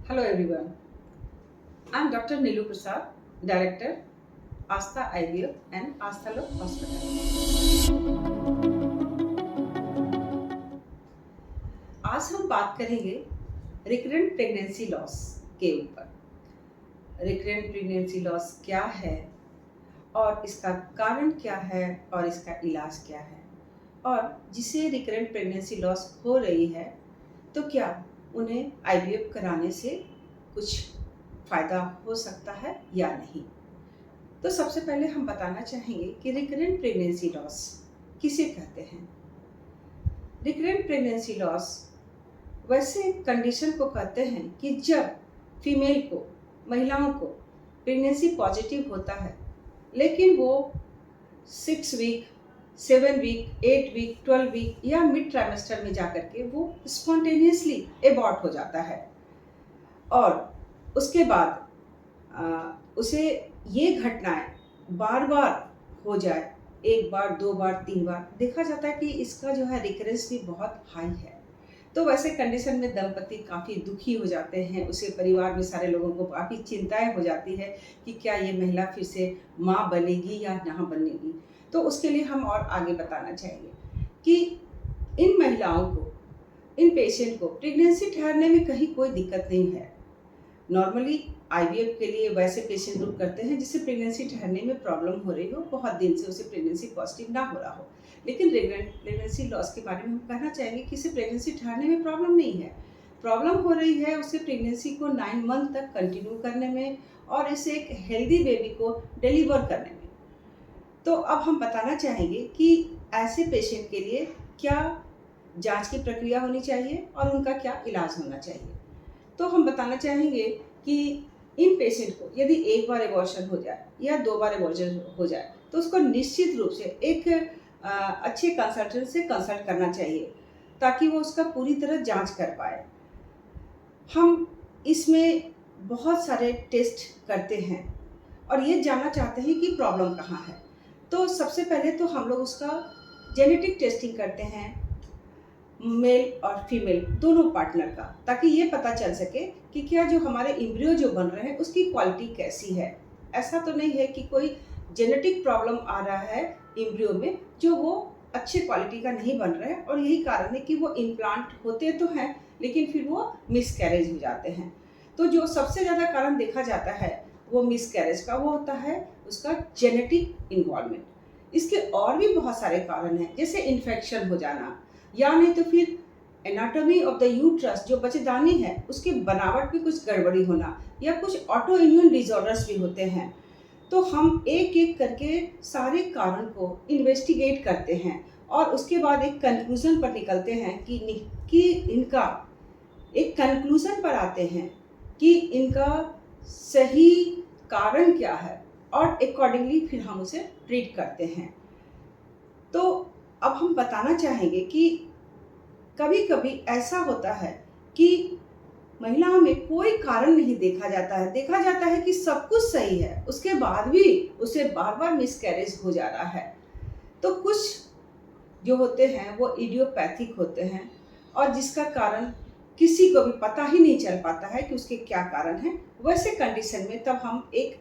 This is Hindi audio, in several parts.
Hello everyone. I'm Dr. Nilu Prasad, Director, Astha IVF and Asthalo Hospital. आज हम बात करेंगे रिकरेंट प्रेगनेंसी लॉस के ऊपर। रिकरेंट प्रेगनेंसी लॉस क्या है और इसका कारण क्या है और इसका इलाज क्या है, और जिसे रिकरेंट प्रेगनेंसी लॉस हो रही है तो क्या उन्हें आईवीएफ कराने से कुछ फ़ायदा हो सकता है या नहीं। तो सबसे पहले हम बताना चाहेंगे कि रिकरेंट प्रेगनेंसी लॉस किसे कहते हैं। रिकरेंट प्रेगनेंसी लॉस वैसे कंडीशन को कहते हैं कि जब फीमेल को, महिलाओं को प्रेगनेंसी पॉजिटिव होता है लेकिन वो 6 वीक, 7 वीक, 8 वीक, 12 वीक या मिड ट्राइमेस्टर में जाकर के वो स्पॉन्टेनियसली एबॉर्ट हो जाता है और उसके बाद उसे ये घटनाएं बार बार हो जाए, एक बार, दो बार, तीन बार, देखा जाता है कि इसका जो है रिकरेंस भी बहुत हाई है। तो वैसे कंडीशन में दंपति काफ़ी दुखी हो जाते हैं, उसे परिवार में सारे लोगों को काफ़ी चिंताएं हो जाती है कि क्या ये महिला फिर से माँ बनेगी या ना बनेगी। तो उसके लिए हम और आगे बताना चाहेंगे कि इन महिलाओं को, इन पेशेंट को प्रेगनेंसी ठहरने में कहीं कोई दिक्कत नहीं है। नॉर्मली आईवीएफ के लिए वैसे पेशेंट बुक करते हैं जिसे प्रेगनेंसी ठहरने में प्रॉब्लम हो रही हो, बहुत दिन से उसे प्रेगनेंसी पॉजिटिव ना हो रहा हो। लेकिन प्रेगनेंसी लॉस के बारे में हम कहना चाहेंगे कि इसे प्रेगनेंसी ठहरने में प्रॉब्लम नहीं है। प्रॉब्लम हो रही है उसे प्रेगनेंसी को 9 मंथ तक कंटिन्यू करने में और इसे एक हेल्दी बेबी को डिलीवर करने में। तो अब हम बताना चाहेंगे कि ऐसे पेशेंट के लिए क्या जांच की प्रक्रिया होनी चाहिए और उनका क्या इलाज होना चाहिए। तो हम बताना चाहेंगे कि इन पेशेंट को यदि एक बार एबॉर्शन हो जाए या 2 बार एबॉर्शन हो जाए तो उसको निश्चित रूप से एक अच्छे कंसल्टेंट से कंसल्ट करना चाहिए ताकि वो उसका पूरी तरह जांच कर पाए। हम इसमें बहुत सारे टेस्ट करते हैं और ये जानना चाहते हैं कि प्रॉब्लम कहाँ है। तो सबसे पहले तो हम लोग उसका जेनेटिक टेस्टिंग करते हैं, मेल और फीमेल दोनों पार्टनर का, ताकि ये पता चल सके कि क्या जो हमारे एम्ब्रियो जो बन रहे हैं उसकी क्वालिटी कैसी है। ऐसा तो नहीं है कि कोई जेनेटिक प्रॉब्लम आ रहा है एम्ब्रियो में जो वो अच्छे क्वालिटी का नहीं बन रहा है, और यही कारण है कि वो इम्प्लांट होते तो हैं लेकिन फिर वो मिसकैरेज हो जाते हैं। तो जो सबसे ज़्यादा कारण देखा जाता है वो मिसकैरेज का, वो होता है उसका जेनेटिक इन्वॉल्वमेंट। इसके और भी बहुत सारे कारण हैं, जैसे इन्फेक्शन हो जाना, या नहीं तो फिर एनाटॉमी ऑफ द यूट्रस जो बच्चेदानी है उसकी बनावट में कुछ गड़बड़ी होना, या कुछ ऑटो इम्यून डिसऑर्डर्स भी होते हैं। तो हम एक एक करके सारे कारण को इन्वेस्टिगेट करते हैं और उसके बाद एक कंक्लूजन पर निकलते हैं कि इनका एक कंक्लूजन पर आते हैं कि इनका सही कारण क्या है और अकॉर्डिंगली फिर हम उसे ट्रीट करते हैं। तो अब हम बताना चाहेंगे कि कभी कभी ऐसा होता है कि महिलाओं में कोई कारण नहीं देखा जाता है, देखा जाता है कि सब कुछ सही है, उसके बाद भी उसे बार बार मिसकैरेज हो जा रहा है। तो कुछ जो होते हैं वो इडियोपैथिक होते हैं और जिसका कारण किसी को भी पता ही नहीं चल पाता है कि उसके क्या कारण है। वैसे कंडीशन में तब हम एक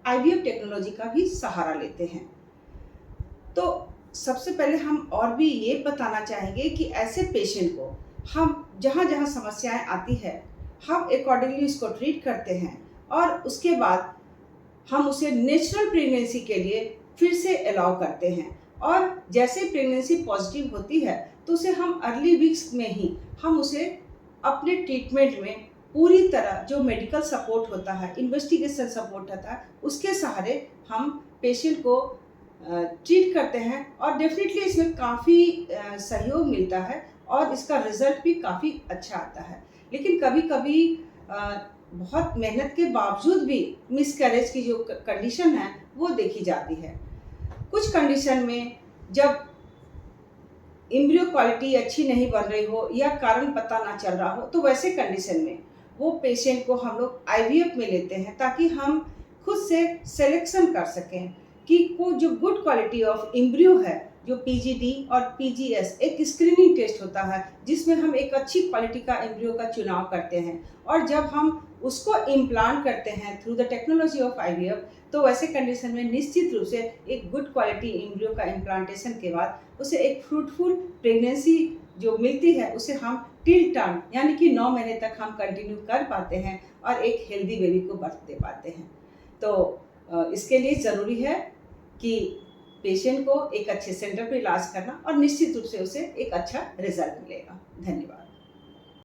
आईवीएफ टेक्नोलॉजी का भी सहारा लेते हैं। तो सबसे पहले हम और भी ये बताना चाहेंगे कि ऐसे पेशेंट को हम जहाँ जहाँ समस्याएं आती है हम अकॉर्डिंगली उसको ट्रीट करते हैं और उसके बाद हम उसे नेचुरल प्रेगनेंसी के लिए फिर से अलाउ करते हैं। और जैसे प्रेगनेंसी पॉजिटिव होती है तो उसे हम अर्ली वीक्स में ही हम उसे अपने ट्रीटमेंट में पूरी तरह जो मेडिकल सपोर्ट होता है, इन्वेस्टिगेशन सपोर्ट होता है, उसके सहारे हम पेशेंट को ट्रीट करते हैं और डेफिनेटली इसमें काफ़ी सहयोग मिलता है और इसका रिजल्ट भी काफ़ी अच्छा आता है। लेकिन कभी कभी बहुत मेहनत के बावजूद भी मिसकैरेज की जो कंडीशन है वो देखी जाती है। कुछ कंडीशन में जब एम्ब्रियो क्वालिटी अच्छी नहीं बन रही हो या कारण पता ना चल रहा हो तो वैसे कंडीशन में वो पेशेंट को हम लोग आईवीएफ में लेते हैं ताकि हम खुद से सिलेक्शन कर सकें कि वो जो गुड क्वालिटी ऑफ एम्ब्रियो है जो पीजीडी और पीजीएस एक स्क्रीनिंग टेस्ट होता है जिसमें हम एक अच्छी क्वालिटी का एम्ब्रियो का चुनाव करते हैं, और जब हम उसको इम्प्लांट करते हैं through the technology of IVF, तो वैसे कंडीशन में निश्चित रूप से एक गुड क्वालिटी एम्ब्रियो का इम्प्लांटेशन के बाद उसे एक फ्रूटफुल प्रेगनेंसी जो मिलती है उसे हम टिल टर्म यानी कि 9 महीने तक हम कंटिन्यू कर पाते हैं और एक हेल्दी बेबी को बर्थ दे पाते हैं। तो इसके लिए ज़रूरी है कि पेशेंट को एक अच्छे सेंटर पर इलाज करना, और निश्चित रूप से उसे एक अच्छा रिजल्ट मिलेगा। धन्यवाद।